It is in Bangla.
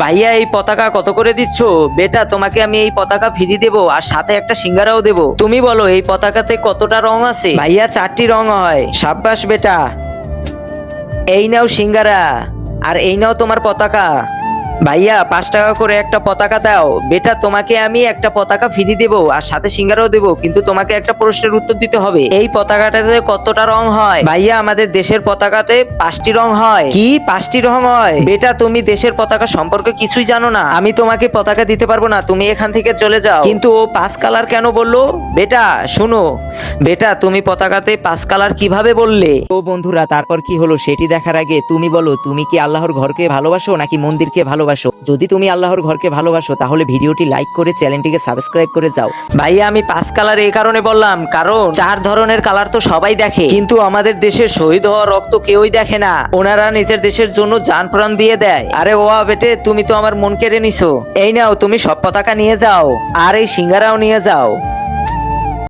ভাইয়া এই পতাকা কত করে দিচ্ছ? বেটা তোমাকে আমি এই পতাকা ফ্রি দেবো আর সাথে একটা সিঙ্গারাও দেবো। তুমি বলো এই পতাকাতে কতটা রং আছে? ভাইয়া 4টি রং হয়। সাব্বাস বেটা, এই নাও সিঙ্গারা আর এই নাও তোমার পতাকা। ভাইয়া 5 টাকা করে একটা পতাকা দাও। বেটা তোমাকে আমি একটা পতাকা ফ্রি দেবো আর সাথে সিঙ্গারাও দেবো, কিন্তু তোমাকে একটা প্রশ্নের উত্তর দিতে হবে। এই পতাকাটাতে কতটা রং হয়? ভাইয়া আমাদের দেশের পতাকাতে 5টি রং হয়। কি 5টি রং হয়? বেটা তুমি দেশের পতাকা সম্পর্কে কিছুই জানো না। আমি তোমাকে পতাকা দিতে পারবো না, তুমি এখান থেকে চলে যাও। কিন্তু ও 5 কালার কেন বললো? বেটা শোনো, বেটা তুমি পতাকাতে 5 কালার কিভাবে বললে? ও বন্ধুরা, তারপর কি হলো সেটি দেখার আগে তুমি বলো, তুমি কি আল্লাহর ঘরকে ভালোবাসো নাকি মন্দিরকে ভালোবাসো? যদি তুমি আল্লাহর ঘরকে ভালোবাসো তাহলে ভিডিওটি লাইক করে চ্যানেলটিকে সাবস্ক্রাইব করে যাও। ভাইয়া আমি 5 কালার এই কারণে বললাম, কারণ 4 ধরনের কালার তো সবাই দেখে, কিন্তু আমাদের দেশের শহীদ হওয়া রক্ত কেউই দেখে না। ওনারা নিজের দেশের জন্য জান প্রাণ দিয়ে দেয়। আরে ওয়া বেটে, তুমি তো আমার মন কেড়ে নিছো। এই নাও তুমি সব পতাকা নিয়ে যাও আর এই সিঙ্গারাও নিয়ে যাও।